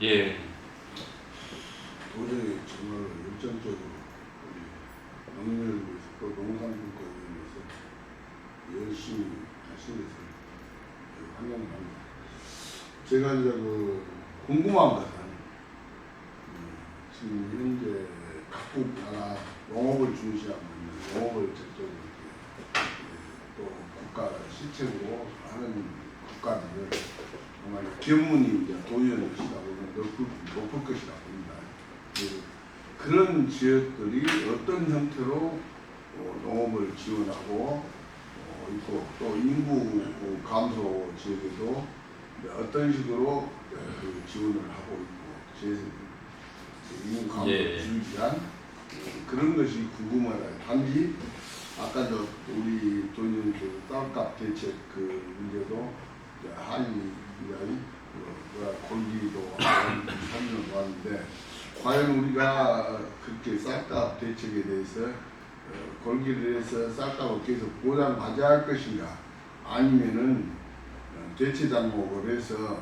예. 도저히 정말 열정적으로 우리 농민을 위해서 또 농산물권을 위해서 열심히 하시면서 환영을 합니다. 제가 이제 궁금한 것은 지금 현재 각국 나라 농업을 중시하고 있는 농업을 적극적으로 또 국가 실책으로 하는 국가들을 정말 견문이 이제 도연시라고 높을 것이라고 봅니다. 그런 지역들이 어떤 형태로 농업을 지원하고 있고 또 인구 감소 지역에도 어떤 식으로 지원을 하고 있고 인구 감소 줄이한 그런 것이 궁금하다. 단지 아까 우리 돈이 땅값 대책 문제도 한이 골기도 설명을 하는데 과연 우리가 그렇게 쌀값 대책에 대해서 골기를 해서 쌀값을 계속 보장받아야 할 것인가 아니면은 대체 장목을 해서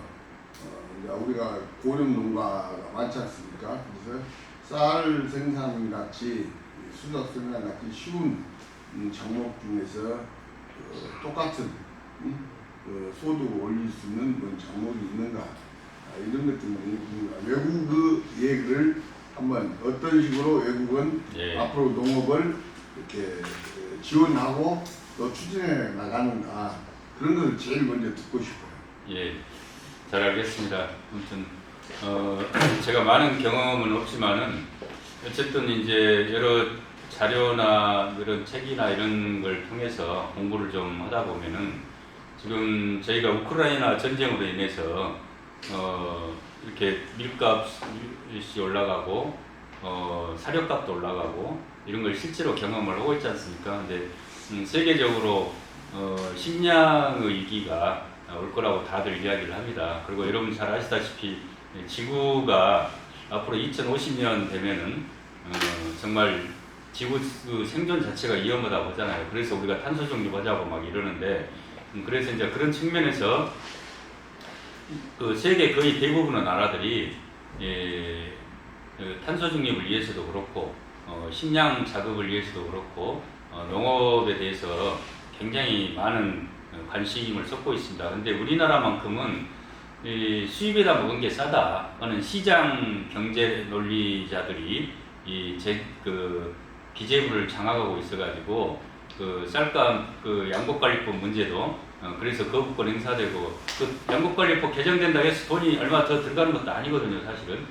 우리가 고령 농가가 많지 않습니까? 그래서 쌀 생산 같이 수작 생산 같이 쉬운 장목 중에서 똑같은 소득을 올릴 수 있는 그런 장목이 있는가 이런 것 때문에 외국의 얘기를 한번 어떤 식으로 외국은 앞으로 농업을 이렇게 지원하고 또 추진해 나가는가 그런 것을 제일 먼저 듣고 싶어요. 예, 잘 알겠습니다. 아무튼 제가 많은 경험은 없지만은 어쨌든 이제 여러 자료나 이런 책이나 이런 걸 통해서 공부를 좀 하다 보면은 지금 저희가 우크라이나 전쟁으로 인해서 이렇게 밀값이 올라가고 사료값도 올라가고 이런 걸 실제로 경험을 하고 있지 않습니까? 근데 세계적으로 식량의 위기가 올 거라고 다들 이야기를 합니다. 그리고 여러분 잘 아시다시피 지구가 앞으로 2050년 되면은 정말 지구 생존 자체가 위험하다고 하잖아요. 그래서 우리가 탄소 중립하자고 막 이러는데 그래서 이제 그런 측면에서 세계 거의 대부분의 나라들이 탄소 중립을 위해서도 그렇고 식량 자급을 위해서도 그렇고 농업에 대해서 굉장히 많은 관심을 쏟고 있습니다. 근데 우리나라만큼은 수입에다 먹은 게 싸다 하는 시장 경제 논리자들이 기재부를 장악하고 있어가지고 쌀값 양곡관리법 문제도 그래서 거부권 행사되고 양곡관리법 개정된다고 해서 돈이 얼마 더 들어가는 것도 아니거든요, 사실은.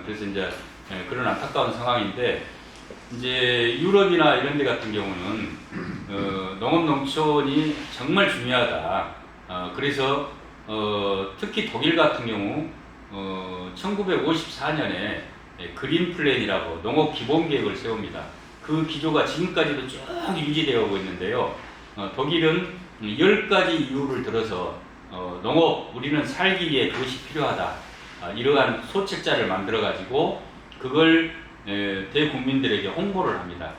그래서 이제 그런 안타까운 상황인데 이제 유럽이나 이런 데 같은 경우는 농업 농촌이 정말 중요하다. 그래서 특히 독일 같은 경우 1954년에 그린 플랜이라고 농업 기본 계획을 세웁니다. 그 기조가 지금까지도 쭉 유지되어 오고 있는데요. 독일은 10가지 이유를 들어서 농업 우리는 살기 위해 그것이 필요하다. 이러한 소책자를 만들어 가지고 그걸 대국민들에게 홍보를 합니다.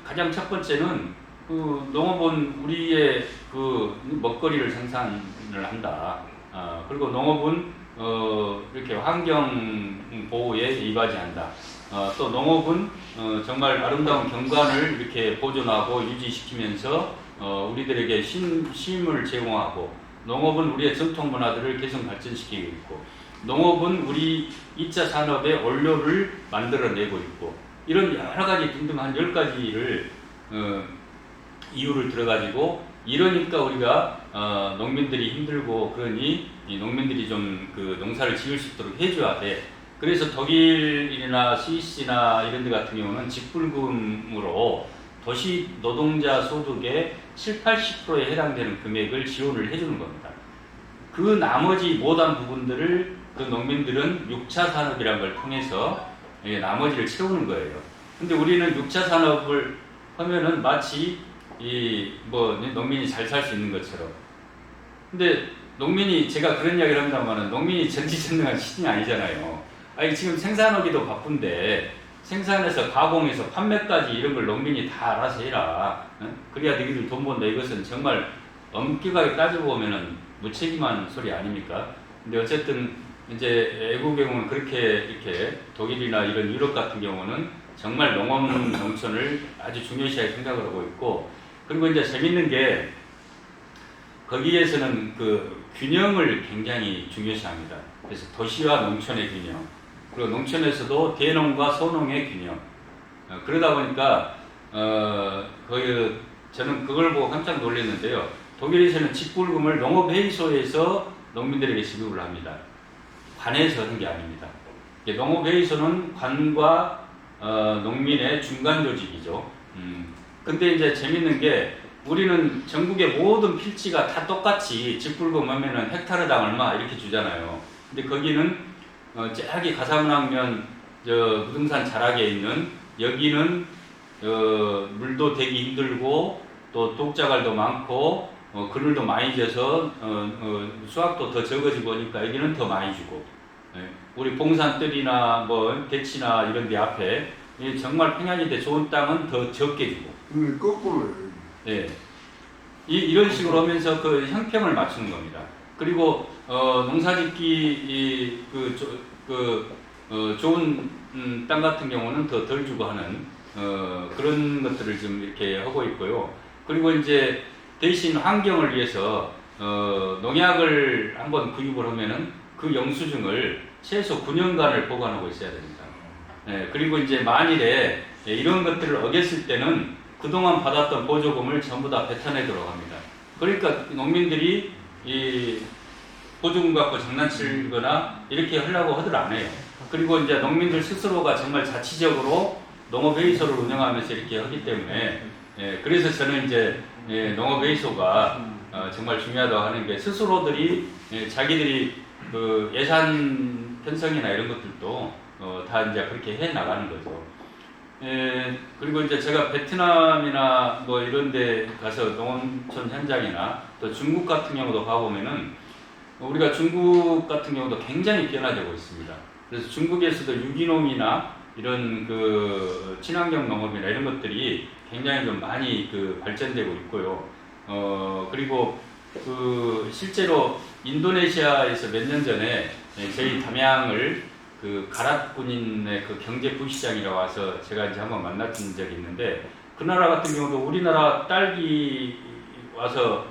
가장 첫 번째는 농업은 우리의 먹거리를 생산을 한다. 그리고 농업은 이렇게 환경 보호에 이바지한다. 또 농업은 정말 아름다운 경관을 이렇게 보존하고 유지시키면서 우리들에게 쉼을 제공하고 농업은 우리의 전통 문화들을 계속 발전시키고 있고 농업은 우리 2차 산업의 원료를 만들어내고 있고 이런 여러 가지 등등 한 10가지를 이유를 들어가지고 이러니까 우리가 농민들이 힘들고 그러니 이 농민들이 좀 농사를 지을 수 있도록 해줘야 돼. 그래서 독일이나 스위스나 이런 데 같은 경우는 직불금으로 도시 노동자 소득의 70~80%에 해당되는 금액을 지원을 해주는 겁니다. 그 나머지 못한 부분들을 농민들은 6차 산업이라는 걸 통해서 나머지를 채우는 거예요. 근데 우리는 6차 산업을 하면은 마치 농민이 잘 살 수 있는 것처럼. 근데 제가 그런 이야기를 합니다만 농민이 전지전능한 신이 아니잖아요. 지금 생산하기도 바쁜데 생산해서 가공해서 판매까지 이런 걸 농민이 다 알아서 해라. 그래야 너희들 돈 번다. 이것은 정말 엄격하게 따져보면은 무책임한 소리 아닙니까? 근데 어쨌든 이제 외국의 경우는 그렇게 이렇게 독일이나 이런 유럽 같은 경우는 정말 농업 농촌을 아주 중요시하게 생각을 하고 있고, 그리고 이제 재밌는 게 거기에서는 그 균형을 굉장히 중요시합니다. 그래서 도시와 농촌의 균형, 그리고 농촌에서도 대농과 소농의 균형. 그러다 보니까 거의 저는 그걸 보고 깜짝 놀랐는데요. 독일에서는 직불금을 농업회의소에서 농민들에게 지급을 합니다. 관에서 하는 게 아닙니다. 농업회의소는 관과 농민의 중간 조직이죠. 근데 이제 재밌는 게 우리는 전국의 모든 필지가 다 똑같이 직불금 하면은 헥타르당 얼마 이렇게 주잖아요. 근데 거기는 저기 가사문학면 무등산 자락에 있는 여기는 물도 되기 힘들고 또 독자갈도 많고 그늘도 많이 져서 수확도 더 적어지고 보니까 여기는 더 많이 주고, 우리 봉산뜰이나 뭐 대치나 이런 데 앞에 정말 평야지대 좋은 땅은 더 적게 주고. 거꾸로예요. 예. 이런 식으로 하면서 그 형평을 맞추는 겁니다. 그리고 농사짓기 좋은 땅 같은 경우는 더 덜 주고 하는 그런 것들을 좀 이렇게 하고 있고요. 그리고 이제 대신 환경을 위해서 농약을 한번 구입을 하면은 그 영수증을 최소 9년간을 보관하고 있어야 됩니다. 그리고 이제 만일에 이런 것들을 어겼을 때는 그동안 받았던 보조금을 전부 다 뱉어내도록 합니다. 그러니까 농민들이 이 보조금 갖고 장난치거나 이렇게 하려고 하들 안 해요. 그리고 이제 농민들 스스로가 정말 자치적으로 농업회의소를 운영하면서 이렇게 하기 때문에, 그래서 저는 이제 농업회의소가 정말 중요하다고 하는 게, 스스로들이 자기들이 그 예산 편성이나 이런 것들도 다 이제 그렇게 해 나가는 거죠. 그리고 이제 제가 베트남이나 뭐 이런 데 가서 농촌 현장이나 또 중국 같은 경우도 가보면은, 우리가 중국 같은 경우도 굉장히 변화되고 있습니다. 그래서 중국에서도 유기농이나 이런 그 친환경 농업이나 이런 것들이 굉장히 좀 많이 그 발전되고 있고요. 그리고 그 실제로 인도네시아에서 몇 년 전에 저희 담양을 그 가랏군인의 그 경제 부시장이라고 와서 제가 이제 한번 만났던 적이 있는데, 그 나라 같은 경우도 우리나라 딸기 와서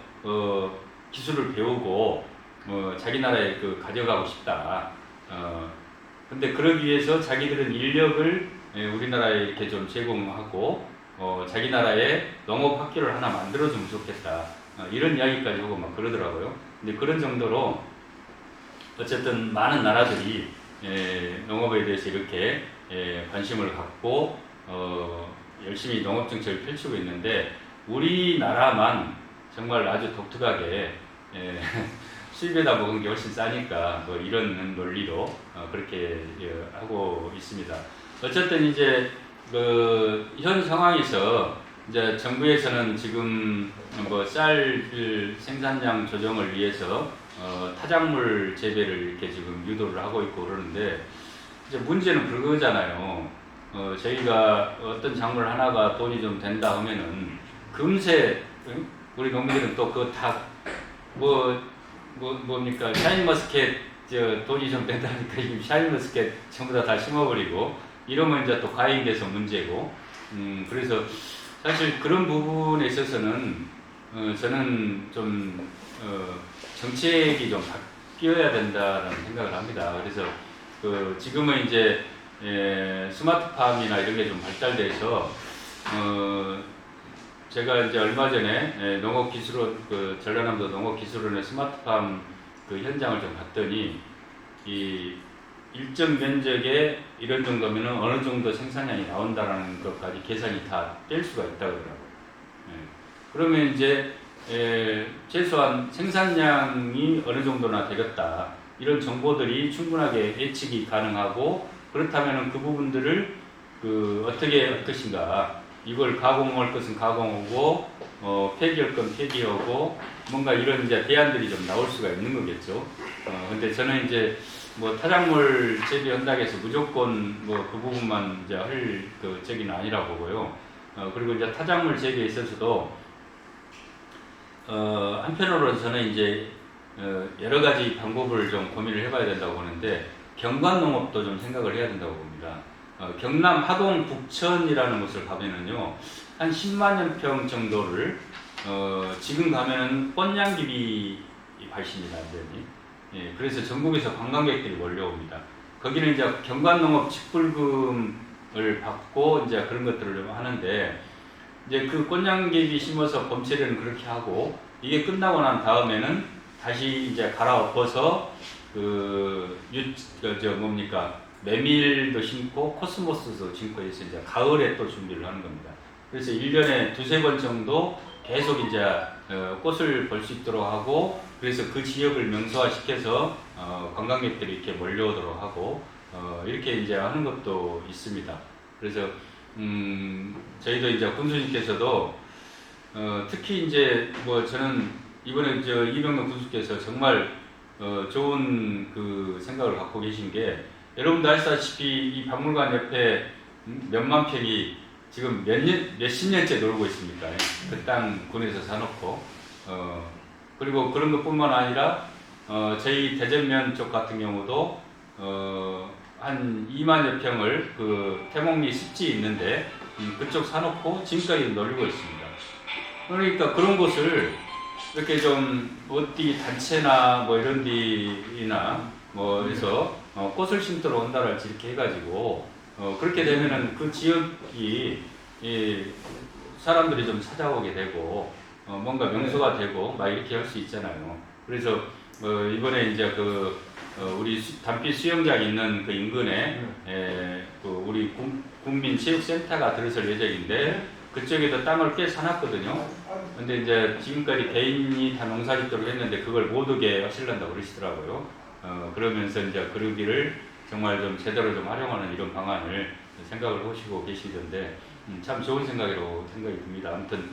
기술을 배우고 자기 나라에 그 가져가고 싶다. 근데 그러기 위해서 자기들은 인력을 우리나라에 이렇게 좀 제공하고 자기 나라에 농업 학교를 하나 만들어주면 좋겠다. 이런 이야기까지 하고 막 그러더라고요. 근데 그런 정도로 어쨌든 많은 나라들이 농업에 대해서 이렇게 관심을 갖고 열심히 농업 정책을 펼치고 있는데, 우리나라만 정말 아주 독특하게 수입에다 먹은 게 훨씬 싸니까 뭐 이런 논리로 그렇게 하고 있습니다. 어쨌든 이제 그 현 상황에서 이제 정부에서는 지금 뭐 쌀 생산량 조정을 위해서 타작물 재배를 이렇게 지금 유도를 하고 있고 그러는데, 이제 문제는 그거잖아요. 저희가 어떤 작물 하나가 돈이 좀 된다 하면은 금세 우리 농민들은 또 그거 다 뭡니까 샤인머스켓 돈이 좀 된다니까 지금 샤인머스켓 전부 다 심어버리고 이러면 이제 또 과잉돼서 문제고, 그래서 사실 그런 부분에 있어서는 저는 좀 정책이 좀 바뀌어야 된다는 생각을 합니다. 그래서 지금은 이제 스마트팜이나 이런 게 좀 발달돼서 제가 이제 얼마 전에 농업기술원 전라남도 농업기술원의 스마트팜 그 현장을 좀 봤더니, 이 일정 면적에 이런 정도면은 어느 정도 생산량이 나온다라는 것까지 계산이 다 뗄 수가 있다고 그러더라고요. 그러면 이제 최소한 생산량이 어느 정도나 되겠다, 이런 정보들이 충분하게 예측이 가능하고, 그렇다면 그 부분들을 어떻게 할 것인가, 이걸 가공할 것은 가공하고 폐기할 건 폐기하고, 뭔가 이런 이제 대안들이 좀 나올 수가 있는 거겠죠. 근데 저는 이제 뭐 타작물 재배한다고 해서 무조건 뭐 그 부분만 이제 할 그 적은 아니라고 보고요. 그리고 이제 타작물 재배에 있어서도 한편으로는 저는 이제 여러 가지 방법을 좀 고민을 해봐야 된다고 보는데 경관농업도 좀 생각을 해야 된다고 봅니다. 경남 하동 북천이라는 곳을 가면은요 한 10만여 평 정도를 지금 가면은 꽃냥기비 발신이 완전히 그래서 전국에서 관광객들이 몰려옵니다. 거기는 이제 경관농업 직불금을 받고 이제 그런 것들을 좀 하는데 이제 그 꽃냥개비 심어서 봄철에는 그렇게 하고 이게 끝나고 난 다음에는 다시 이제 갈아엎어서 뭡니까 메밀도 심고 코스모스도 심고 해서 이제 가을에 또 준비를 하는 겁니다. 그래서 1년에 두세 번 정도 계속 이제 꽃을 볼 수 있도록 하고 그래서 그 지역을 명소화시켜서 관광객들이 이렇게 몰려오도록 하고 이렇게 이제 하는 것도 있습니다. 그래서 저희도 이제 군수님께서도 특히 이제 뭐 저는 이번에 이병록 군수께서 정말 좋은 그 생각을 갖고 계신 게 여러분도 아시다시피 이 박물관 옆에 몇만 평이 지금 몇십 년째 놀고 있습니까? 그 땅 군에서 사놓고 그리고 그런 것뿐만 아니라 저희 대전면 쪽 같은 경우도 한 2만여 평을 그 태몽리 습지 있는데 그쪽 사놓고 지금까지 놀리고 있습니다. 그러니까 그런 곳을 이렇게 좀 어디 단체나 뭐 이런 데나 뭐 해서 꽃을 심도록 온다랄지 이렇게 해가지고 그렇게 되면은 그 지역이 사람들이 좀 찾아오게 되고 뭔가 명소가 되고 막 이렇게 할 수 있잖아요. 그래서 이번에 이제 우리 단피 수영장 있는 그 인근에 우리 국민체육센터가 들어설 예정인데 그쪽에도 땅을 꽤 사놨거든요. 근데 이제 지금까지 개인이 다 농사짓도록 했는데 그걸 못 오게 하시려고 그러시더라고요. 그러면서 이제 그러기를 정말 좀 제대로 좀 활용하는 이런 방안을 생각을 하시고 계시던데 참 좋은 생각이라고 생각이 듭니다. 아무튼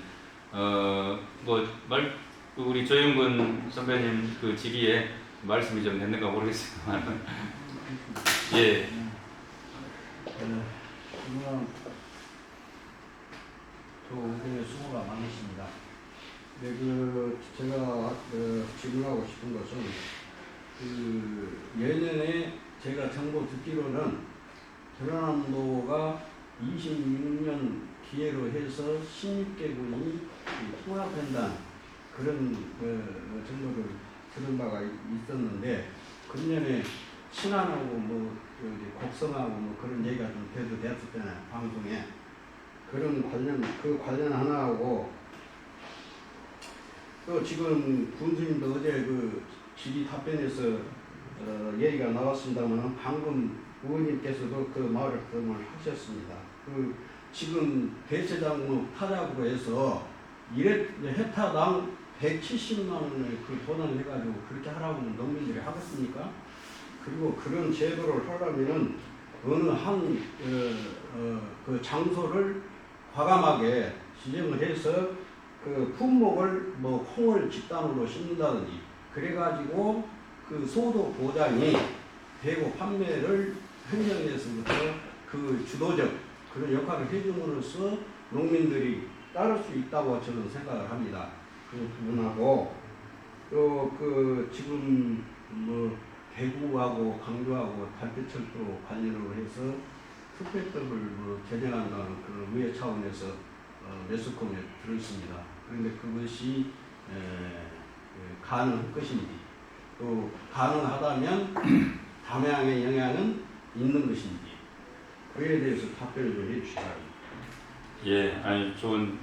우리 조영근 선배님 그 지기에 말씀이 좀 됐는가 모르겠지만 예. 또 의견의 수고가 많으십니다. 네, 제가 질문하고 싶은 것은 예년에 제가 정보 듣기로는 전라남도가 26년 기회로 해서 16개군이 통합한다는 그런 정보를 들은 바가 있었는데 금년에 신안하고 곡성하고 그런 얘기가 좀 됐었잖아요 방송에. 그 관련 하나하고 또 지금 군수님도 어제 질의 답변에서 얘기가 나왔습니다만 방금 의원님께서도 그 말씀을 하셨습니다. 지금 대체장로 타작으로 해서 헤타당 170만 원을 돈을 해가지고 그렇게 하라고 하면 농민들이 하겠습니까? 그리고 그런 제도를 하려면은 어느 한 그 장소를 과감하게 지정을 해서 그 품목을 콩을 집단으로 심는다든지 그래가지고 그 소득 보장이 되고 판매를 행정에서부터 그 주도적 그런 역할을 해줌으로써 농민들이 따를 수 있다고 저는 생각을 합니다. 그 부분하고 또 지금 대구하고 강주하고 달빛철도 관련으로 해서 특별법을 제정한다는 그런 의회 차원에서 매스컴에 들었습니다. 그런데 그것이 가능할 것인지 또 가능하다면 담양의 영향은 있는 것인지 그에 대해서 답변을 좀 해주시기 바랍니다. 예, 아니 좋은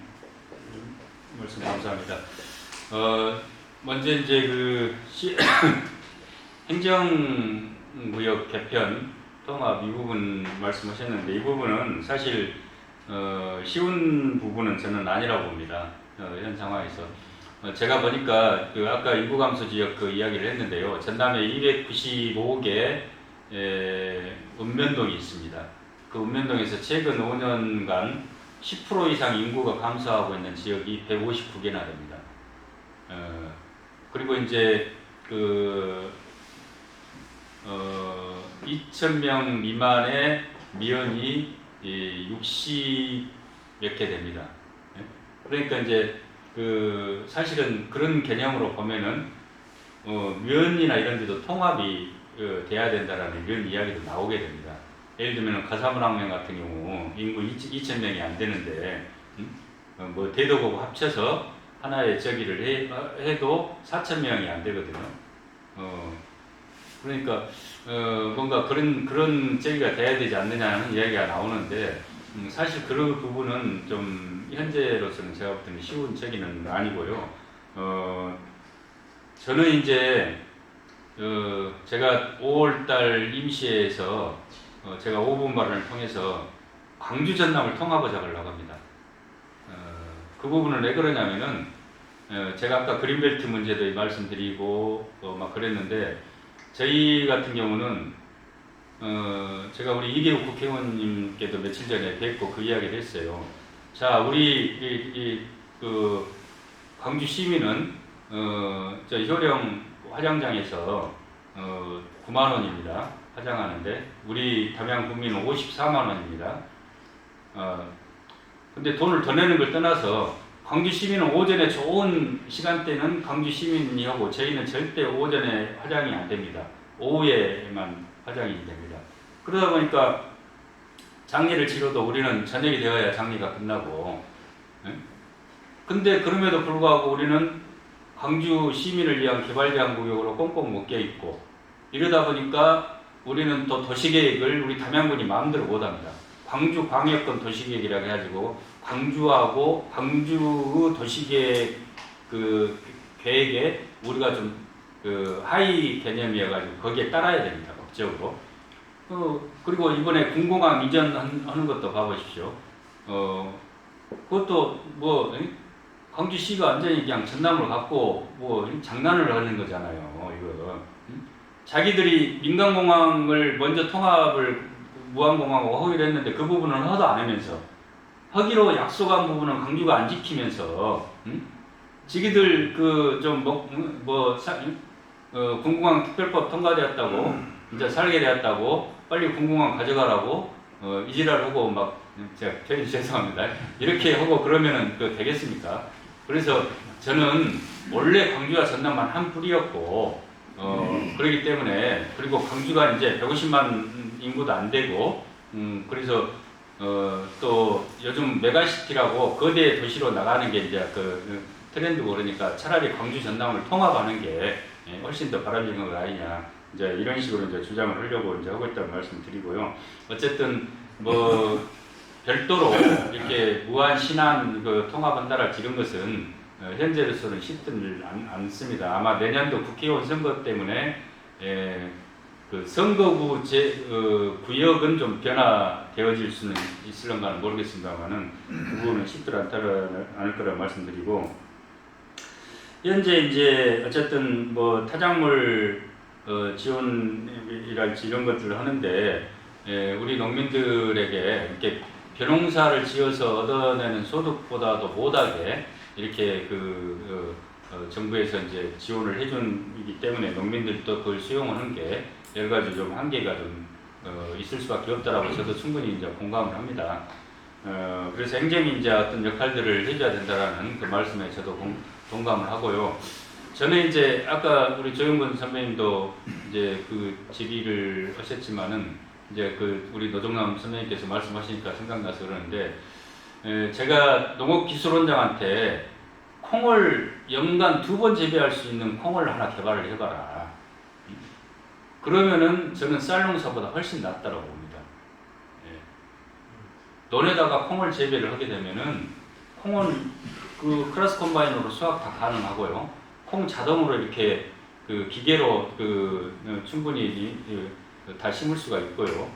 말씀 감사합니다. 먼저 이제 행정구역 개편 통합 이 부분 말씀하셨는데 이 부분은 사실 쉬운 부분은 저는 아니라고 봅니다. 이런 상황에서 제가 보니까 아까 인구감소 지역 이야기를 했는데요. 전남에 295개 읍면동이 있습니다. 그 읍면동에서 최근 5년간 10% 이상 인구가 감소하고 있는 지역이 159개나 됩니다. 그리고 이제 2,000명 미만의 미연이 60몇 개 됩니다. 그러니까 이제 사실은 그런 개념으로 보면은 면이나 이런 데도 통합이 돼야 된다라는 이런 이야기도 나오게 됩니다. 예를 들면 가사문학면 같은 경우 인구 2,000명이 안 되는데 뭐 대도고 합쳐서 하나의 저기를 해도 4,000명이 안 되거든요. 그러니까 뭔가 그런 저기가 돼야 되지 않느냐는 이야기가 나오는데 사실 그런 부분은 좀 현재로서는 제가 볼 때는 쉬운 저기는 아니고요. 저는 이제 제가 5월달 임시회에서 제가 5분 발언을 통해서 광주 전남을 통합을 잡으려고 합니다. 그 부분은 왜 그러냐면은 제가 아까 그린벨트 문제도 말씀드리고 막 그랬는데 저희 같은 경우는 제가 우리 이계욱 국회의원님께도 며칠 전에 뵙고 그 이야기를 했어요. 자, 우리 그 광주 시민은 저 효령 화장장에서 9만 원입니다. 화장하는데 우리 담양 국민은 54만 원입니다. 근데 돈을 더 내는 걸 떠나서 광주 시민은 오전에 좋은 시간대는 광주 시민이 하고 저희는 절대 오전에 화장이 안 됩니다. 오후에만 화장이 됩니다. 그러다 보니까 장례를 치러도 우리는 저녁이 되어야 장례가 끝나고, 근데 그럼에도 불구하고 우리는 광주 시민을 위한 개발제한 구역으로 꽁꽁 묶여 있고, 이러다 보니까 우리는 또 도시계획을 우리 담양군이 마음대로 못합니다. 광주 광역권 도시계획이라고 해가지고 광주하고 광주 도시계획 그 계획에 우리가 좀 그 하위 개념이어가지고 거기에 따라야 됩니다. 법적으로. 그리고 이번에 군공항 이전하는 것도 봐보십시오. 그것도 뭐 광주시가 완전히 그냥 전남을 갖고 뭐 장난을 하는 거잖아요. 이거 자기들이 민간공항을 먼저 통합을 무안공항하고 허기를 했는데 그 부분은 허도 안 하면서 허기로 약속한 부분은 광주가 안 지키면서 지기들 그 좀 군공항 특별법 통과되었다고 이제 살게 되었다고 빨리 군공항 가져가라고 이지랄하고 막 제가 표현 죄송합니다. 이렇게 하고 그러면은 그 되겠습니까? 그래서 저는 원래 광주와 전남만 한 뿌리였고 그렇기 때문에 그리고 광주가 이제 150만 인구도 안 되고 그래서 또 요즘 메가시티라고 거대 도시로 나가는 게 이제 그 트렌드고 그러니까 차라리 광주 전남을 통합하는 게 훨씬 더 바람직한 거 아니냐 이제 이런 식으로 이제 주장을 하려고 이제 하고 있다는 말씀 드리고요. 어쨌든 뭐 별도로 이렇게 무한 신안 그 통합한다랄지 이런 것은 현재로서는 쉽지는 않습니다. 아마 내년도 국회의원 선거 때문에 그 선거구 구역은 좀 변화되어질 수는 있을런가는 모르겠습니다만은 그 부분은 쉽지 않을 거라 말씀드리고 현재 이제 어쨌든 뭐 타작물 지원이랄지 이런 것들을 하는데 우리 농민들에게 이렇게 벼농사를 지어서 얻어내는 소득보다도 못하게 이렇게 정부에서 이제 지원을 해준이기 때문에 농민들도 그걸 수용하는 게 여러 가지 좀 한계가 좀 있을 수밖에 없다라고 저도 충분히 이제 공감을 합니다. 그래서 행정이 이제 어떤 역할들을 해줘야 된다라는 그 말씀에 저도 동감을 하고요. 저는 이제 아까 우리 조영근 선배님도 이제 그 질의를 하셨지만은 이제 그 우리 노정남 선배님께서 말씀하시니까 생각나서 그러는데 제가 농업기술원장한테 콩을 연간 2번 재배할 수 있는 콩을 하나 개발을 해봐라. 그러면은 저는 쌀 농사보다 훨씬 낫다라고 봅니다. 논에다가 콩을 재배를 하게 되면은 콩은 그 크로스 컴바인으로 수확 다 가능하고요. 콩 자동으로 이렇게 그 기계로 충분히 다 심을 수가 있고요.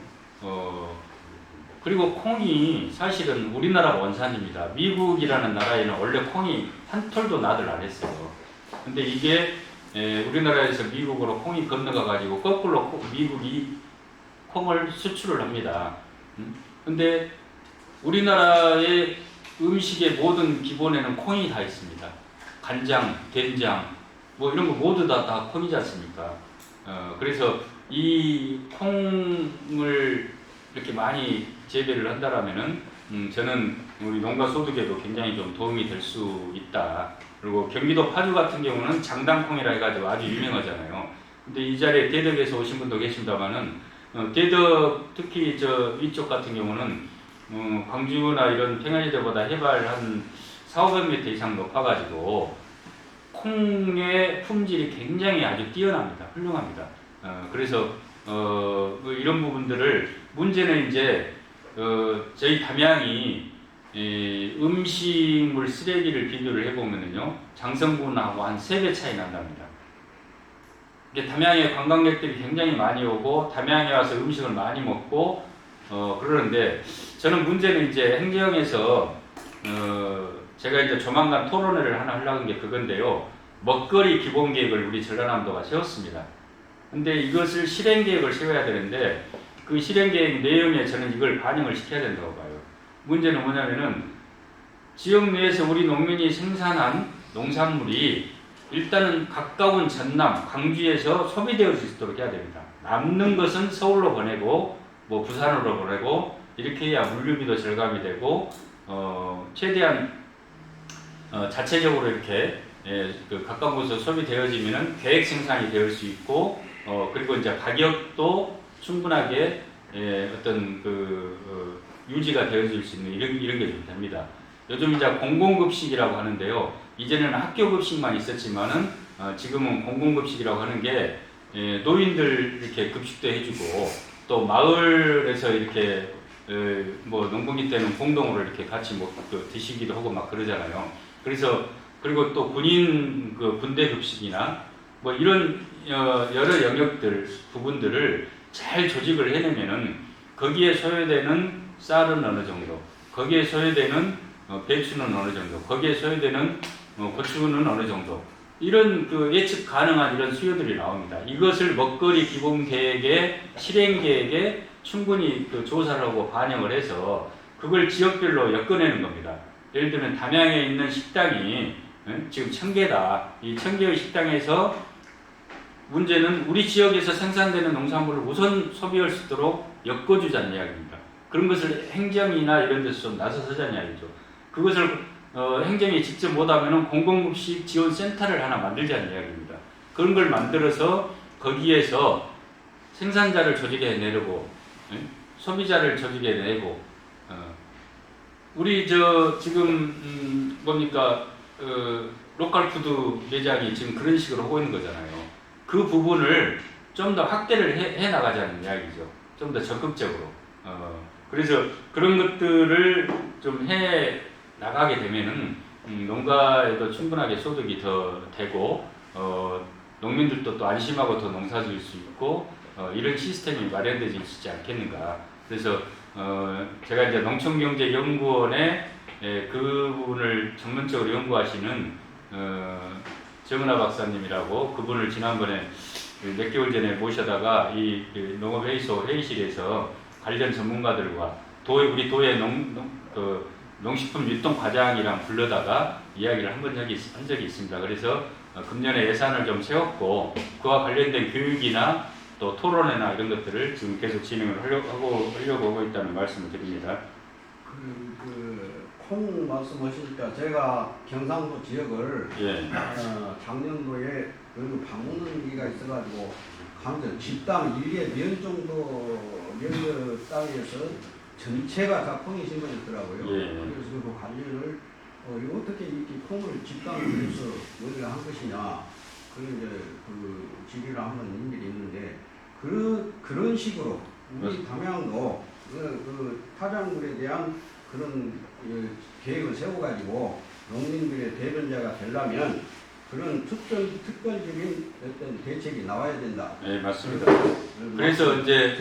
그리고 콩이 사실은 우리나라 원산입니다. 미국이라는 나라에는 원래 콩이 한 톨도 나들 안 했어요. 근데 이게 우리나라에서 미국으로 콩이 건너가 가지고 거꾸로 미국이 콩을 수출을 합니다. 근데 우리나라의 음식의 모든 기본에는 콩이 다 있습니다. 간장, 된장, 뭐 이런 거 모두 다 콩이지 않습니까? 그래서 이 콩을 이렇게 많이 재배를 한다라면은 저는 우리 농가 소득에도 굉장히 좀 도움이 될 수 있다. 그리고 경기도 파주 같은 경우는 장당콩이라 해가지고 아주 유명하잖아요. 근데 이 자리에 대덕에서 오신 분도 계십니다만은 대덕 특히 저 위쪽 같은 경우는 광주나 이런 평야지대보다 해발 한 400~500m 이상 높아가지고 콩의 품질이 굉장히 아주 뛰어납니다. 훌륭합니다. 그래서 이런 부분들을 문제는 이제 저희 담양이 음식물 쓰레기를 비교를 해보면요 장성군하고 한 3배 차이 난답니다. 이게 담양에 관광객들이 굉장히 많이 오고 담양에 와서 음식을 많이 먹고 그러는데 저는 문제는 이제 행정에서 제가 이제 조만간 토론회를 하나 하려고 한 게 그건데요. 먹거리 기본계획을 우리 전라남도가 세웠습니다. 근데 이것을 실행계획을 세워야 되는데 그 실행계획 내용에 저는 이걸 반영을 시켜야 된다고 봐요. 문제는 뭐냐면은 지역 내에서 우리 농민이 생산한 농산물이 일단은 가까운 전남, 광주에서 소비되어질 수 있도록 해야 됩니다. 남는 것은 서울로 보내고 뭐 부산으로 보내고 이렇게 해야 물류비도 절감이 되고 최대한 자체적으로 이렇게 그 가까운 곳에서 소비되어지면은 계획 생산이 될 수 있고 그리고 이제 가격도 충분하게 어떤 유지가 되어질 수 있는 이런 게 좀 됩니다. 요즘 이제 공공급식이라고 하는데요. 이제는 학교급식만 있었지만은 지금은 공공급식이라고 하는 게 노인들 이렇게 급식도 해주고 또 마을에서 이렇게 뭐 농번기 때는 공동으로 이렇게 같이 드시기도 하고 막 그러잖아요. 그래서 그리고 또 군인 군대 급식이나 뭐 이런 여러 영역들 부분들을 잘 조직을 해내면은 거기에 소요되는 쌀은 어느 정도, 거기에 소요되는 배추는 어느 정도, 거기에 소요되는 고추는 어느 정도 이런 예측 가능한 이런 수요들이 나옵니다. 이것을 먹거리 기본 계획에 실행 계획에 충분히 조사를 하고 반영을 해서 그걸 지역별로 엮어내는 겁니다. 예를 들면 담양에 있는 식당이 지금 1000개다. 이 1000개의 식당에서 문제는 우리 지역에서 생산되는 농산물을 우선 소비할 수 있도록 엮어주자는 이야기입니다. 그런 것을 행정이나 이런 데서 좀 나서서자는 이야기죠. 그것을 행정이 직접 못하면 공공급식 지원센터를 하나 만들자는 이야기입니다. 그런 걸 만들어서 거기에서 생산자를 조직해내고 소비자를 조직해내고 우리 지금 뭡니까 로컬푸드 매장이 지금 그런 식으로 하고 있는 거잖아요. 그 부분을 좀 더 확대를 해 나가자는 이야기죠. 좀 더 적극적으로. 그래서 그런 것들을 좀 해 나가게 되면은 농가에도 충분하게 소득이 더 되고 농민들도 또 안심하고 더 농사 지을 수 있고 이런 시스템이 마련되지 않겠는가. 그래서 제가 이제 농촌경제연구원에 그 부분을 전문적으로 연구하시는 정은하 박사님이라고 그분을 지난번에 몇 개월 전에 모셔다가 이 농업회의소 회의실에서 관련 전문가들과 우리 도의 농식품 유통과장이랑 불러다가 이야기를 한 적이 있습니다. 그래서 금년에 예산을 좀 세웠고 그와 관련된 교육이나 또 토론회나 이런 것들을 지금 계속 진행을 하려고 하고 있다는 말씀을 드립니다. 콩 말씀하시니까 제가 경상도 지역을 예. 작년도에 방문한 기가 있어가지고 강전 집당 1개 면 정도 면 땅에서 전체가 다 콩이 심어졌더라고요. 예. 그래서 그 관리를 어떻게 이렇게 콩을 집당을 해서 요리를 한 것이냐 그런 이제 질의를 한번 한 일이 있는데 그런 식으로 우리 담양도 타작물에 대한 그런 계획을 세워가지고 농민들의 대변자가 되려면 그런 특별적인 어떤 대책이 나와야 된다. 네, 맞습니다. 그래서 이제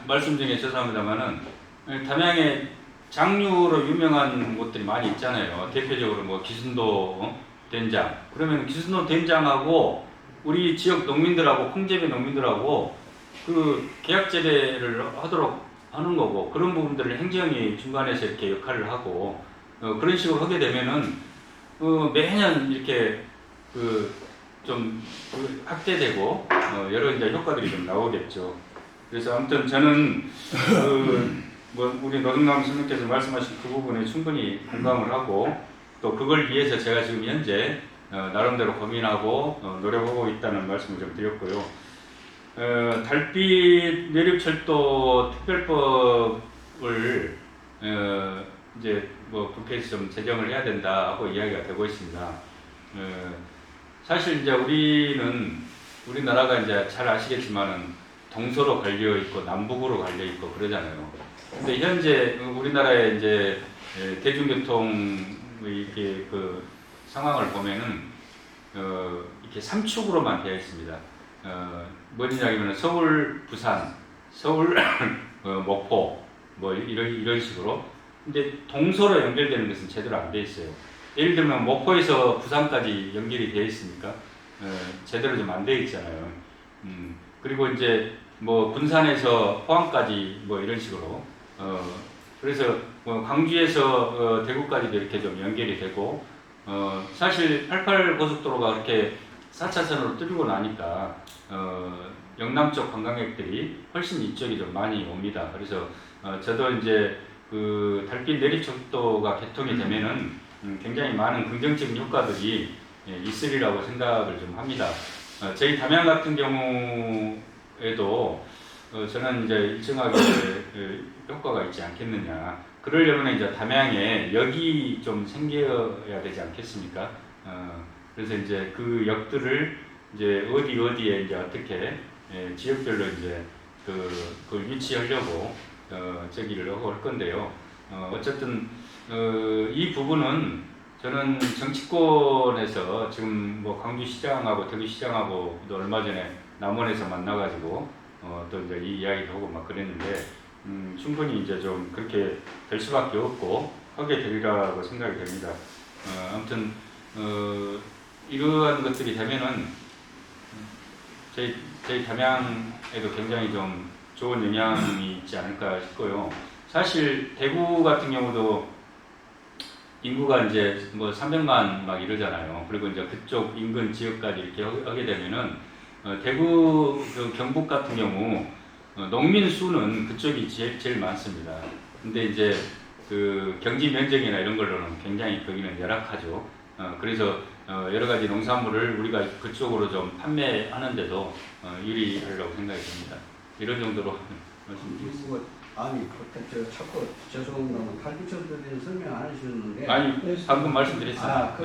말씀 중에 죄송합니다만은 담양에 장류로 유명한 곳들이 많이 있잖아요. 대표적으로 뭐 기순도 된장. 그러면 기순도 된장하고 우리 지역 농민들하고 콩재배 농민들하고 계약 재배를 하도록 하는 거고 그런 부분들을 행정이 중간에서 이렇게 역할을 하고 그런 식으로 하게 되면은 매년 이렇게 좀 확대되고 여러 이제 효과들이 좀 나오겠죠. 그래서 아무튼 저는 우리 노동남 선생님께서 말씀하신 그 부분에 충분히 공감을 하고 또 그걸 위해서 제가 지금 현재 나름대로 고민하고 노력하고 있다는 말씀을 좀 드렸고요. 달빛 내륙철도 특별법을 이제 뭐 국회에서 좀 제정을 해야 된다 하고 이야기가 되고 있습니다. 사실 이제 우리나라가 이제 잘 아시겠지만은 동서로 갈려 있고 남북으로 갈려 있고 그러잖아요. 근데 현재 우리나라의 이제 대중교통 이렇게 그 상황을 보면은 이렇게 3축으로만 되어 있습니다. 뭐냐면 서울, 부산, 서울, 목포 뭐 이런 식으로. 근데 동서로 연결되는 것은 제대로 안 돼 있어요. 예를 들면 목포에서 부산까지 연결이 되어 있으니까 제대로 좀 안 돼 있잖아요. 그리고 이제 뭐 군산에서 포항까지 뭐 이런 식으로 그래서 뭐 광주에서 대구까지도 이렇게 좀 연결이 되고 사실 88 고속도로가 그렇게 4차선으로 뚫리고 나니까 영남 쪽 관광객들이 훨씬 이쪽이 좀 많이 옵니다. 그래서 저도 이제 그 달빛 내리철도가 개통이 되면은 굉장히 많은 긍정적인 효과들이 있으리라고 생각을 좀 합니다. 저희 담양 같은 경우에도 저는 이제 일정하게 효과가 있지 않겠느냐. 그러려면 이제 담양에 역이 좀 생겨야 되지 않겠습니까? 그래서 이제 그 역들을 이제 어디에 이제 어떻게 지역별로 이제 그걸 유치하려고 저기를 하고 할 건데요. 어쨌든 이 부분은 저는 정치권에서 지금 뭐 광주시장하고 대구시장하고도 얼마 전에 남원에서 만나가지고 또 이제 이 이야기도 하고 막 그랬는데 충분히 이제 좀 그렇게 될 수밖에 없고 하게 되리라고 생각이 됩니다. 아무튼 이러한 것들이 되면은 저희 담양에도 굉장히 좀 좋은 영향이 있지 않을까 싶고요. 사실 대구 같은 경우도 인구가 이제 뭐 300만 막 이러잖아요. 그리고 이제 그쪽 인근 지역까지 이렇게 하게 되면은 대구 그 경북 같은 경우 농민 수는 그쪽이 제일 많습니다. 근데 이제 그 경지 면적이나 이런 걸로는 굉장히 거기는 열악하죠. 그래서 여러 가지 농산물을 우리가 그쪽으로 좀 판매하는데도 유리하려고 생각이 됩니다. 이런 정도로 말씀드리겠습니다. 아니, 저 자꾸 죄송합니다. 탈북철도에 대해서 설명 안 해주셨는데. 아니, 방금 말씀드렸습니다.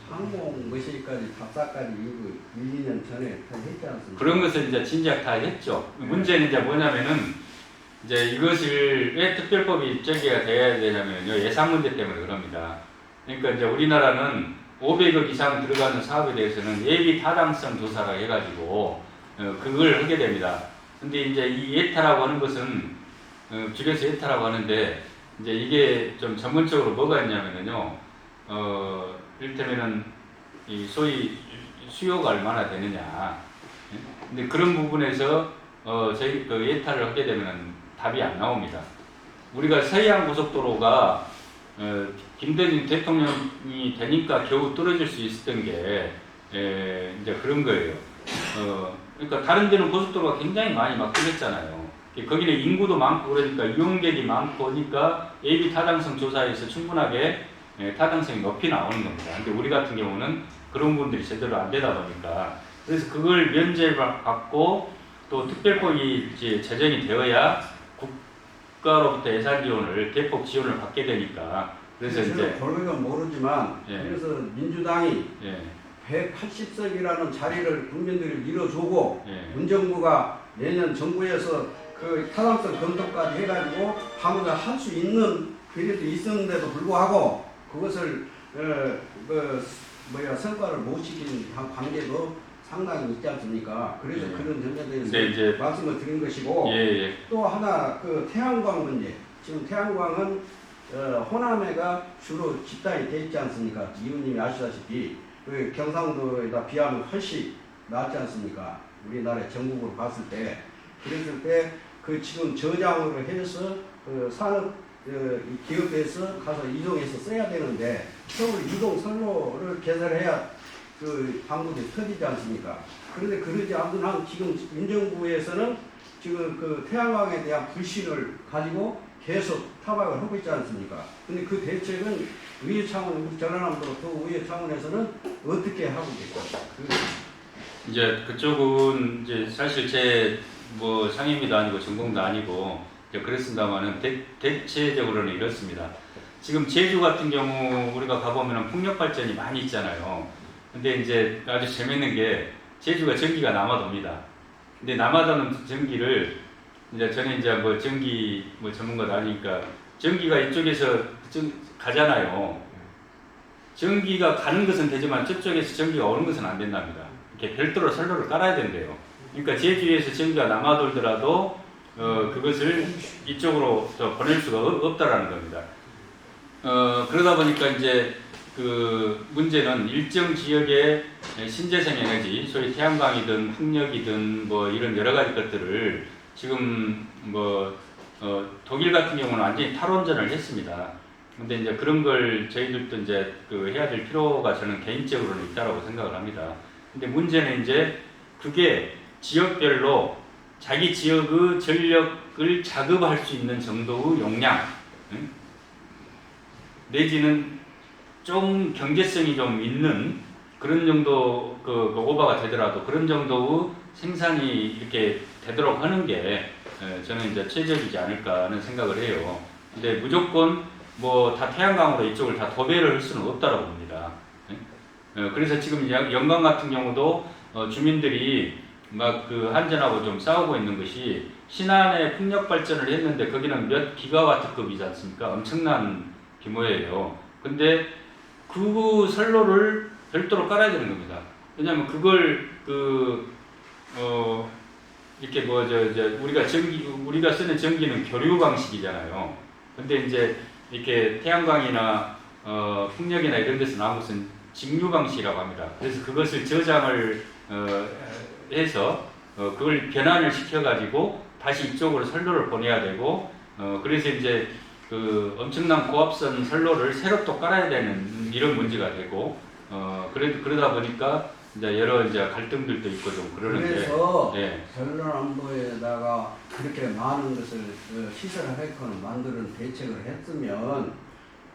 항공 머시기까지 답사까지 이거 1, 2년 전에 다 했지 않습니까? 그런 것을 이제 진작 다 했죠. 문제는 이제 뭐냐면은 이제 이것을 왜 특별법이 저기가 돼야 되냐면요. 예산 문제 때문에 그럽니다. 그러니까 이제 우리나라는 500억 이상 들어가는 사업에 대해서는 예비 타당성 조사라 해가지고 그걸 하게 됩니다. 근데 이제 이 예타라고 하는 것은 줄여서 예타라고 하는데 이제 이게 좀 전문적으로 뭐가 있냐면요. 이를테면은 이 소위 수요가 얼마나 되느냐. 근데 그런 부분에서 저희 그 예타를 하게 되면은 답이 안 나옵니다. 우리가 서해안 고속도로가 김대중 대통령이 되니까 겨우 뚫어질 수 있었던 게 이제 그런 거예요. 그러니까 다른 데는 고속도로가 굉장히 많이 막 뚫렸잖아요. 거기는 인구도 많고 그러니까 이용객이 많고 그러니까 예비 타당성 조사에서 충분하게 타당성이 높이 나오는 겁니다. 근데 우리 같은 경우는 그런 부분들이 제대로 안 되다 보니까 그래서 그걸 면제받고 또 특별법이 이제 제정이 되어야 국가로부터 예산 지원을 대폭 지원을 받게 되니까 그래서 이제 결국은 모르지만 그래서 민주당이 180석이라는 자리를 국민들이 밀어주고 문정부가 내년 정부에서 그 타당성 검토까지 해가지고 하고자 할 수 있는 그래도 있었는데도 불구하고 그것을 성과를 못 시킨 관계도 상당히 있지 않습니까? 그래서 그런 점에 대해서 말씀을 드린 것이고 또 하나 그 태양광 문제. 지금 태양광은 호남에가 주로 집단이 돼 있지 않습니까? 이웃님이 아시다시피 그 경상도에다 비하면 훨씬 낫지 않습니까? 우리나라의 전국으로 봤을 때 그랬을 때 그 지금 저장으로 해서 그 산업 기업에서 가서 이동해서 써야 되는데 서울 이동 선로를 개설해야 그 방법이 터지지 않습니까? 그런데 그러지 않는 한 지금 민정부에서는 지금 그 태양광에 대한 불신을 가지고 계속 타박을 하고 있지 않습니까? 근데 그 대책은 의회 차원, 전라남도 또 의회 차원에서는 어떻게 하고 계십니까? 이제 그쪽은 이제 사실 제 뭐 상임위도 아니고 전공도 아니고 이제 그랬습니다만은 대체적으로는 이렇습니다. 지금 제주 같은 경우 우리가 가보면 풍력 발전이 많이 있잖아요. 근데 이제 아주 재밌는 게 제주가 전기가 남아도입니다. 근데 남아도는 전기를 이제 저는 이제 뭐 전기 뭐 전문가도 아니니까 전기가 이쪽에서 가잖아요. 전기가 가는 것은 되지만 저쪽에서 전기가 오는 것은 안 된답니다. 이렇게 별도로 선로를 깔아야 된대요. 그러니까 제주에서 전기가 남아돌더라도 그것을 이쪽으로 더 보낼 수가 없다라는 겁니다. 그러다 보니까 이제 그 문제는 일정 지역의 신재생 에너지, 소위 태양광이든 풍력이든 뭐 이런 여러 가지 것들을 지금 뭐 독일 같은 경우는 완전히 탈원전을 했습니다. 근데 이제 그런 걸 저희들도 이제 그 해야 될 필요가 저는 개인적으로는 있다라고 생각을 합니다. 근데 문제는 이제 그게 지역별로 자기 지역의 전력을 자급할 수 있는 정도의 용량, 내지는 좀 경제성이 좀 있는 그런 정도 그 오버가 되더라도 그런 정도의 생산이 이렇게 되도록 하는 게 저는 이제 최적이지 않을까 하는 생각을 해요. 근데 무조건 뭐 다 태양광으로 이쪽을 다 도배를 할 수는 없다고 봅니다. 그래서 지금 영광 같은 경우도 주민들이 막 그 한전하고 좀 싸우고 있는 것이 신안에 풍력 발전을 했는데 거기는 몇 기가와트급이지 않습니까? 엄청난 규모예요. 근데 그 선로를 별도로 깔아야 되는 겁니다. 왜냐하면 그걸 이렇게 뭐 우리가 쓰는 전기는 교류 방식이잖아요. 근데 이제 이렇게 태양광이나 풍력이나 이런 데서 나온 것은 직류 방식이라고 합니다. 그래서 그것을 저장을 해서 그걸 변환을 시켜가지고 다시 이쪽으로 선로를 보내야 되고 그래서 이제 그 엄청난 고압선 선로를 새로 또 깔아야 되는 이런 문제가 되고 그러다 보니까 이제 여러 이제 갈등들도 있고 좀 그러는데 그래서 네. 전라남도에다가 그렇게 많은 것을 시설하게끔 만드는 대책을 했으면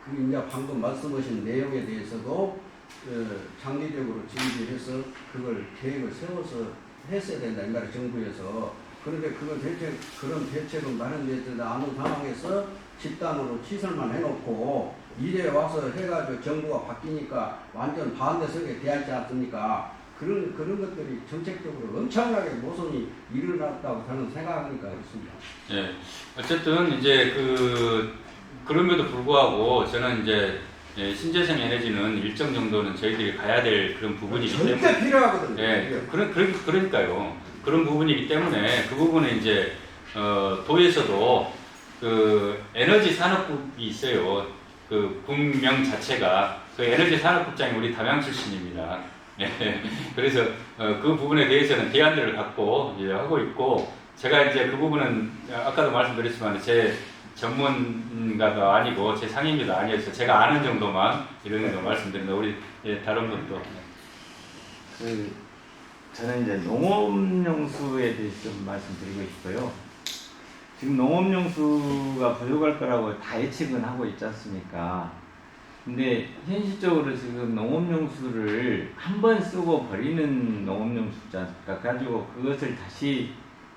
그 이제 방금 말씀하신 내용에 대해서도 장기적으로 준비해서 그걸 계획을 세워서 했어야 된다 이 말이야 정부에서. 그런데 그런 대책은 마련되지 않은 상황에서 집단으로 시설만 해놓고 이래 와서 해가지고 정부가 바뀌니까 완전 반대석에 대하지 않습니까? 그런 것들이 정책적으로 엄청나게 모순이 일어났다고 저는 생각하니까 있습니다. 예. 어쨌든 이제 그럼에도 불구하고 저는 이제 신재생 에너지는 일정 정도는 저희들이 가야 될 그런 부분이기 때문에 절대 필요하거든요. 예. 그러니까요. 그런 부분이기 때문에 그 부분에 이제 도에서도 그 에너지 산업국이 있어요. 그 국명 자체가 그 에너지 산업국장이 우리 담양 출신입니다. 예. 그래서 그 부분에 대해서는 대안들을 갖고 이제 하고 있고 제가 이제 그 부분은 아까도 말씀드렸지만 제 전문가가 아니고 제 상임위도 아니어서 제가 아는 정도만 이런 정도 말씀드립니다. 우리 다른 분도 저는 이제 농업용수에 대해서 좀 말씀드리고 싶어요. 지금 농업용수가 부족할 거라고 다 예측은 하고 있지 않습니까? 근데 현실적으로 지금 농업용수를 한 번 쓰고 버리는 농업용수지 않습니까? 그래가지고 그것을 다시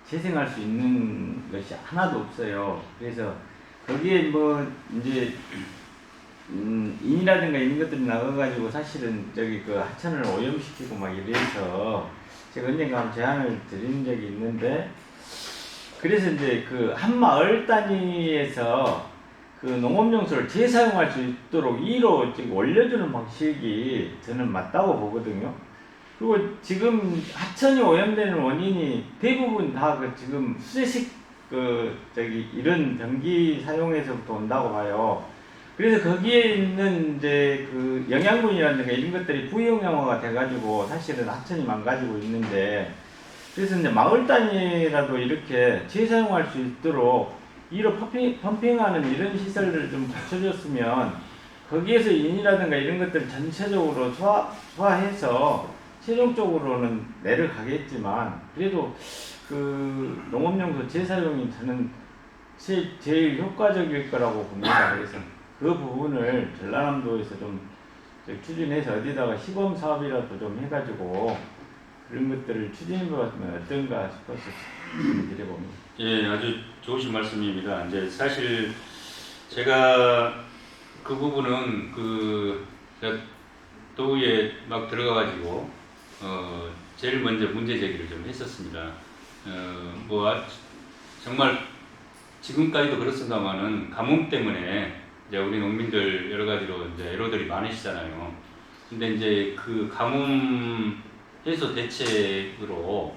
재생할 수 있는 것이 하나도 없어요. 그래서 거기에 뭐 이제 인이라든가 이런 것들이 나가가지고 사실은 저기 그 하천을 오염시키고 막 이래서 제가 언젠가 한번 제안을 드린 적이 있는데 그래서 이제 그 한 마을 단위에서 그 농업용수를 재사용할 수 있도록 2로 지금 올려주는 방식이 저는 맞다고 보거든요. 그리고 지금 하천이 오염되는 원인이 대부분 다 그 지금 수제식 이런 전기 사용에서부터 온다고 봐요. 그래서 거기에 있는 이제 그 영양분이라든가 이런 것들이 부영양화가 돼가지고 사실은 하천이 망가지고 있는데 그래서 이제 마을 단위라도 이렇게 재사용할 수 있도록 2로 펌핑하는 이런 시설을 좀 갖춰줬으면 거기에서 인이라든가 이런 것들 전체적으로 소화해서 최종적으로는 내려가겠지만 그래도 그 농업용수 재사용이 저는 제일 효과적일 거라고 봅니다. 그래서 그 부분을 전라남도에서 좀 추진해서 어디다가 시범 사업이라도 좀 해가지고 그런 것들을 추진해보면 어떤가 싶어서 드려봅니다. 예, 아주 좋으신 말씀입니다. 이제 사실 제가 그 부분은 도의에 막 들어가가지고 제일 먼저 문제 제기를 좀 했었습니다. 정말 지금까지도 그렇습니다만은 가뭄 때문에 이제 우리 농민들 여러 가지로 이제 애로들이 많으시잖아요. 근데 이제 그 가뭄 해소 대책으로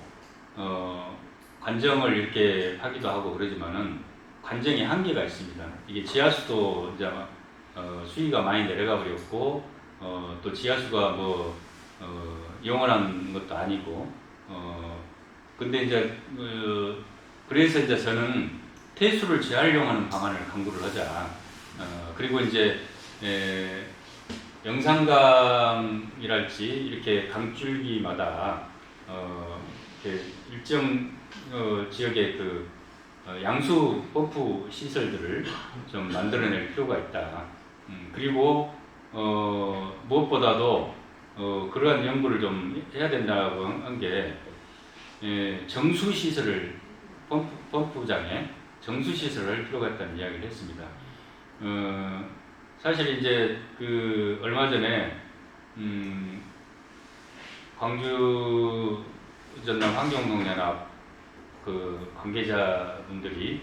관정을 이렇게 하기도 하고 그러지만은 관정에 한계가 있습니다. 이게 지하수도 이제 수위가 많이 내려가 버렸고 또 지하수가 영원한 것도 아니고 근데 이제 그래서 이제 저는 폐수를 재활용하는 방안을 강구를 하자. 그리고 이제 영산강이랄지 이렇게 강줄기마다 이렇게 일정 지역의 양수 펌프 시설들을 좀 만들어낼 필요가 있다. 그리고 무엇보다도 그러한 연구를 좀 해야 된다고 한 게 정수 시설을 펌프장에 정수 시설을 할 필요가 있다는 이야기를 했습니다. 사실 이제 얼마 전에 광주 전남 환경농연합 관계자분들이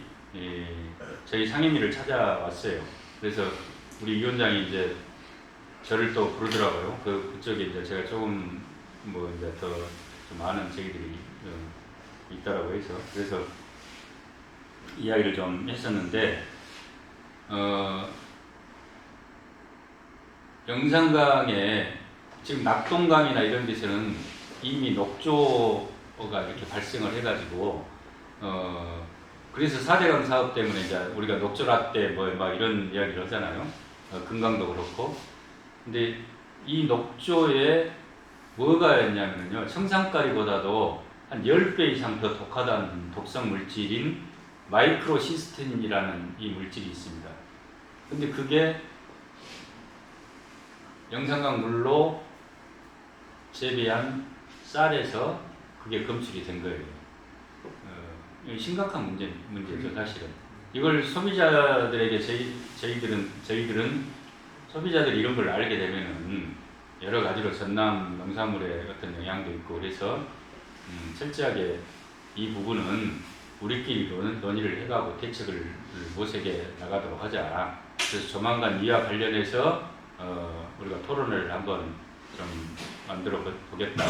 저희 상임위를 찾아왔어요. 그래서 우리 위원장이 이제 저를 또 부르더라고요. 그쪽에 이제 제가 조금 이제 더 좀 많은 제기들이 있다라고 해서 그래서 이야기를 좀 했었는데 영산강에 지금 낙동강이나 이런 데서는 이미 녹조가 이렇게 발생을 해가지고 그래서 4대강 사업 때문에 이제 우리가 녹조라떼 막 이런 이야기를 하잖아요. 금강도 그렇고. 근데 이 녹조에 뭐가 있냐면요. 청산가리보다도 한 10배 이상 더 독하다는 독성 물질인 마이크로시스틴이라는 이 물질이 있습니다. 근데 그게 영산강 물로 재배한 쌀에서 그게 검출이 된 거예요. 심각한 문제죠, 사실은. 이걸 소비자들에게 저희들은 소비자들이 이런 걸 알게 되면은 여러 가지로 전남 농산물에 어떤 영향도 있고 그래서 철저하게 이 부분은 우리끼리 논의를 해가고 대책을 모색해 나가도록 하자. 그래서 조만간 이와 관련해서 우리가 토론을 한번 좀 만들어 보겠다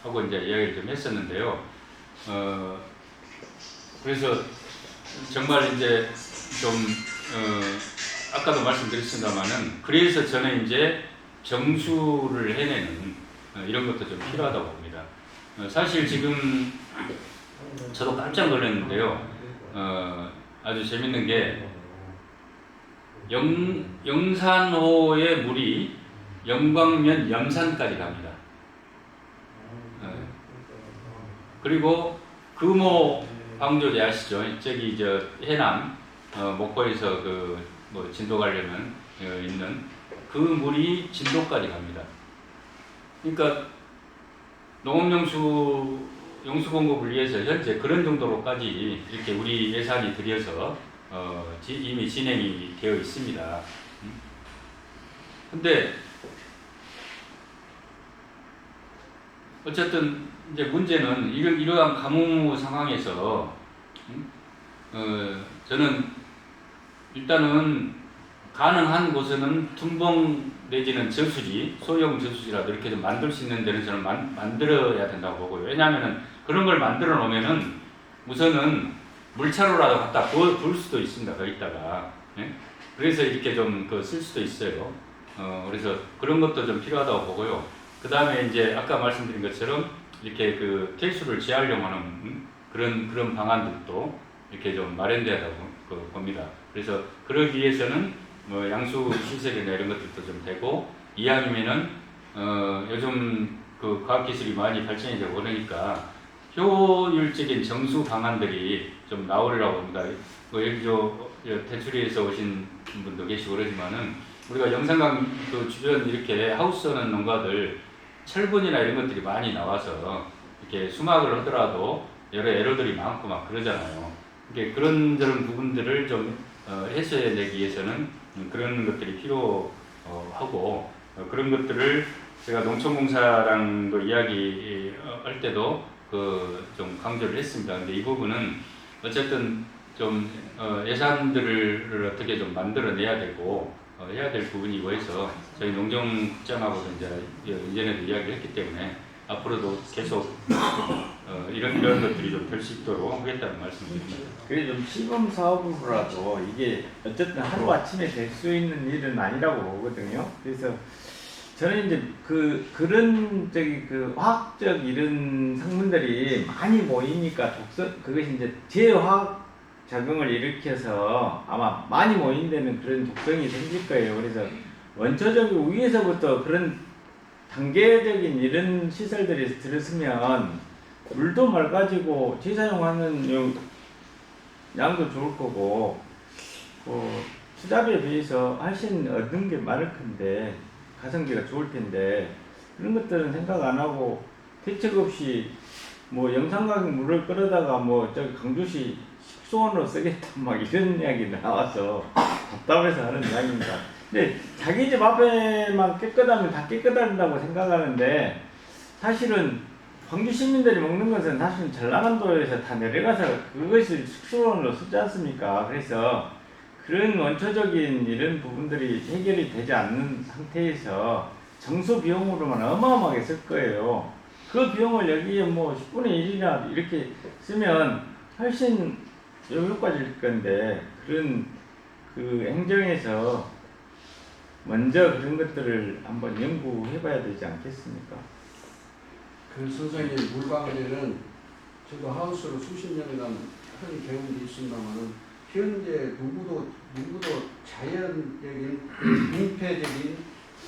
하고 이제 이야기를 좀 했었는데요. 그래서 정말 이제 좀 아까도 말씀드렸습니다만은 그래서 저는 이제 정수를 해내는 이런 것도 좀 필요하다고 봅니다. 사실 지금 저도 깜짝 놀랐는데요. 아주 재밌는 게 영산호의 물이 영광면 염산까지 갑니다. 그리고 금호 방조제 아시죠? 저기 해남 목포에서 진도 가려면 있는 그 물이 진도까지 갑니다. 그러니까 농업용수 공급을 위해서 현재 그런 정도로까지 이렇게 우리 예산이 들여서 이미 진행이 되어 있습니다. 근데 어쨌든 이제 문제는 이러한 가뭄 상황에서 저는 일단은 가능한 곳에는 tum봉 내지는 저수지, 소형 저수지라도 이렇게 좀 만들 수 있는 데는 저는 만들어야 된다고 보고요. 왜냐하면은 그런 걸 만들어 놓으면은 우선은 물차로라도 갖다 부을 수도 있습니다. 거기다가. 예? 그래서 이렇게 좀 쓸 수도 있어요. 그래서 그런 것도 좀 필요하다고 보고요. 그 다음에 이제 아까 말씀드린 것처럼 이렇게 폐수를 재활용하는 그런 방안들도 이렇게 좀 마련돼야 된다고 봅니다. 그래서 그러기 위해서는 양수 시설이나 이런 것들도 좀 되고 이왕이면은 요즘 과학기술이 많이 발전이 되고 그러니까 효율적인 정수 방안들이 좀 나오리라고 봅니다. 뭐 여기 대추리에서 오신 분도 계시고 그러지만은 우리가 영산강 그 주변 이렇게 하우스 하는 농가들 철분이나 이런 것들이 많이 나와서 이렇게 수확을 하더라도 여러 에러들이 많고 막 그러잖아요. 이게 그런 저런 부분들을 좀 해소해내기 위해서는 그런 것들이 필요하고 그런 것들을 제가 농촌공사랑도 이야기할 때도 좀 강조를 했습니다. 근데 이 부분은 어쨌든 좀 예산들을 어떻게 좀 만들어내야 되고 해야 될 부분이 있어서 저희 농정국장하고도 이제 이전에도 이야기를 했기 때문에 앞으로도 계속 이런 것들이 좀 될 수 있도록 하겠다는 말씀드립니다. 그래 좀 시범 사업으로라도 이게 어쨌든 하루 아침에 될 수 있는 일은 아니라고 보거든요. 그래서 저는 이제 그런 그 화학적 이런 성분들이 많이 모이니까 그것이 이제 제화학 작용을 일으켜서 아마 많이 모인 데는 그런 독성이 생길 거예요. 그래서 원초적으로 위에서부터 그런 단계적인 이런 시설들이 들었으면 물도 맑아지고 재사용하는 양도 좋을 거고 투자비에 비해서 훨씬 얻는 게 많을 텐데 가성비가 좋을 텐데 그런 것들은 생각 안 하고 대책 없이 뭐 영산강 물을 끌어다가 뭐 저기 강주시 식수원으로 쓰겠다 막 이런 이야기 나와서 답답해서 하는 이야기입니다. 근데 자기 집 앞에만 깨끗하면 다 깨끗하다고 생각하는데 사실은 광주 시민들이 먹는 것은 사실 전라남도에서 다 내려가서 그것을 식수원으로 쓰지 않습니까? 그래서 그런 원초적인 이런 부분들이 해결이 되지 않는 상태에서 정수 비용으로만 어마어마하게 쓸 거예요. 그 비용을 여기에 뭐 10분의 1이나 이렇게 쓰면 훨씬 효과질 건데 그런 그 행정에서 먼저 그런 것들을 한번 연구해 봐야 되지 않겠습니까? 그 선생님 물방울에는 저도 하우스로 수십 년간 한 경험도 있습니다만은 현재 누구도 자연적인 민폐적인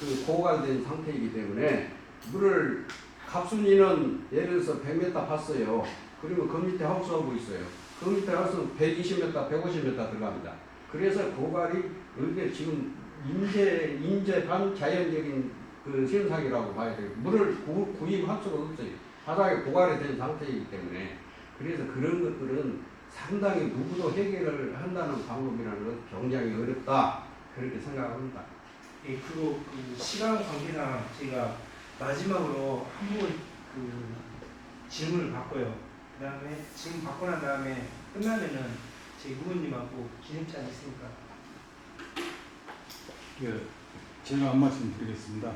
그 고갈된 상태이기 때문에 물을 갑순이는 예를 들어서 100m 봤어요. 그러면 그 밑에 하우스하고 있어요. 그 밑에 하우스는 120m, 150m 들어갑니다. 그래서 고갈이 이게 지금 인재반 자연적인 그 현상이라고 봐야 돼요. 물을 구입할 수가 없어요. 바닥에 고갈이 된 상태이기 때문에. 그래서 그런 것들은 상당히 누구도 해결을 한다는 방법이라는 건 굉장히 어렵다. 그렇게 생각합니다. 예, 그리고 그 시간 관계상 제가 마지막으로 한 번 그 질문을 받고요. 그 다음에 질문 받고 난 다음에 끝나면은 제 의원님하고 기념장 있으니까. 제가 한 말씀 드리겠습니다.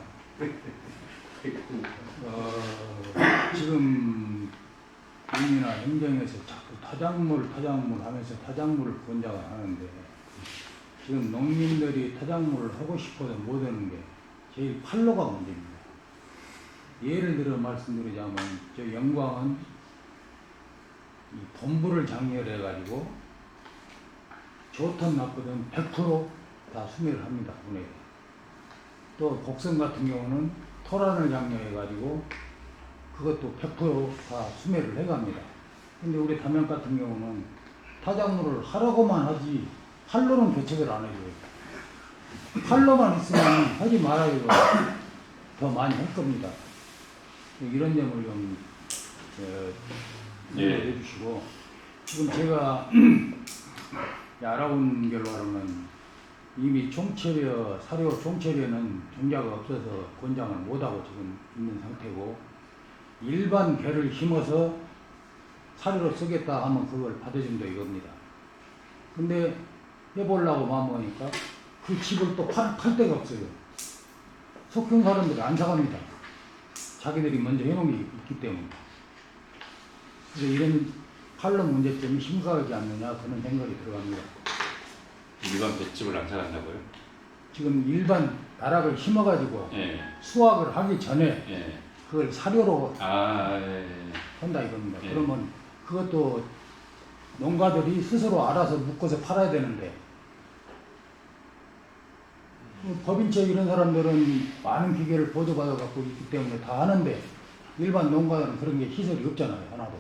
지금 국민이나 행정에서 자꾸 타작물 하면서 타작물을 권장을 하는데 지금 농민들이 타작물을 하고 싶어도 못하는 게 제일 판로가 문제입니다. 예를 들어 말씀드리자면 저 영광은 이 본부를 장려해 가지고 좋든 나쁘든 100% 다 수매를 합니다. 분해에. 또 복성 같은 경우는 토란을 장려해 가지고 그것도 100% 다 수매를 해갑니다. 근데 우리 담양 같은 경우는 타작물을 하라고만 하지 판로는 개척을 안 해줘요. 판로만 있으면 하지 말아요. 더 많이 할 겁니다. 이런 점을 좀 이해해 주시고 지금 제가 알아본 결로 하면 이미 총체려, 사료 총체려는 종자가 없어서 권장을 못하고 지금 있는 상태고 일반 개를 심어서 사료로 쓰겠다 하면 그걸 받아준다 이겁니다. 근데 해보려고 마음먹으니까 그 집을 또 팔 데가 없어요. 속형 사람들이 안 사갑니다. 자기들이 먼저 해놓은 게 있기 때문에. 그래서 이런 팔로 문제점이 심각하지 않느냐 그런 생각이 들어갑니다. 일반 볏집을 안 사간다고요? 지금 일반 나락을 심어가지고 예. 수확을 하기 전에 예. 그걸 사료로 예. 한다 이겁니다. 예. 그러면 그것도 농가들이 스스로 알아서 묶어서 팔아야 되는데 법인체 이런 사람들은 많은 기계를 보조받아 갖고 있기 때문에 다 하는데 일반 농가들은 그런 게 시설이 없잖아요. 하나도.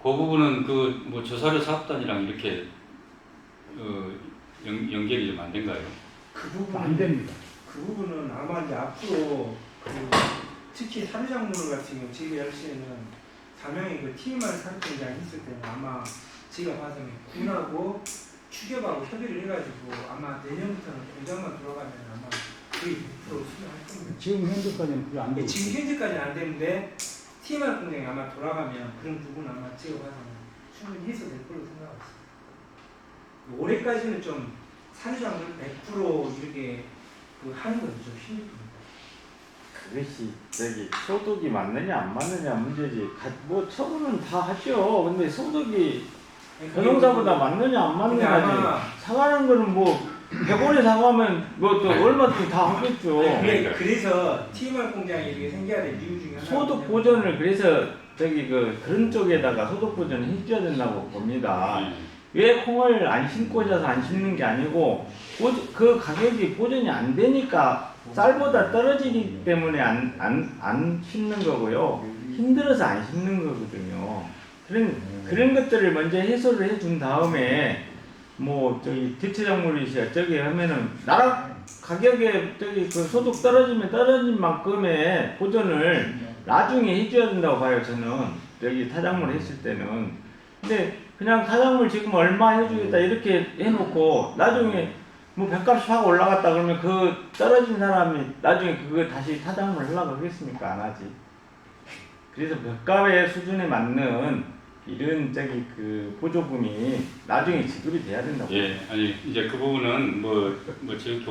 그 부분은 그 뭐 조사료 사업단이랑 이렇게 연결이 좀 안 된가요? 그 부분 안 됩니다. 그 부분은 아마 이제 앞으로 그 특히 사료작물 같은 경우 저희가 열시에는 사명이 그 팀만 사료공장 했을 때는 아마 제가 봐서는 군하고 추격하고 협의를 해가지고 아마 내년부터는 공장만 들어가면 아마 거의 100% 수행할 겁니다. 지금 현재까지는 그게 안 되고 지금 있어요. 현재까지는 안 되는데 TMR 공장이 아마 돌아가면 그런 부분 아마 제가 봐서는 충분히 해소될 걸로 생각하고 있습니다. 올해까지는 좀 사료작물 100% 이렇게 그 하는 건 좀 힘들 겁니다. 그것이 저기 소득이 맞느냐 안 맞느냐 문제지. 뭐 처분은 다 하죠. 근데 소득이 전용사보다 맞느냐 안 근데 맞느냐지. 아마 사과하는 거는 뭐 100원에 사과하면 뭐 또 아니. 얼마든지 다 하겠죠. 그러니까. 그래서 TMR 공장이 이렇게 생겨야 될 이유 중에 하나가 소득 보전을 그래서 저기 그런 쪽에다가 소득 보전을 해줘야 된다고 봅니다. 네. 왜 콩을 안 심고 자서 안 심는 게 아니고 그 가격이 보전이 안 되니까 쌀보다 떨어지기 때문에 안 심는 거고요. 힘들어서 안 심는 거거든요. 그런 것들을 먼저 해소를 해준 다음에 뭐 저기 대체작물이시야 저기 하면은 나라 가격에 저기 그 소득 떨어지면 떨어진 만큼의 보전을 나중에 해줘야 된다고 봐요. 저는 여기 타작물 했을 때는. 근데 그냥 타작물 지금 얼마 해주겠다 이렇게 해놓고 나중에 뭐 뱃값이 확 올라갔다 그러면 그 떨어진 사람이 나중에 그거 다시 타작물 하려고 하겠습니까? 안 하지. 그래서 뱃값의 수준에 맞는 이런 저기 그 보조금이 나중에 지급이 돼야 된다고. 예, 아니 이제 그 부분은 뭐 지금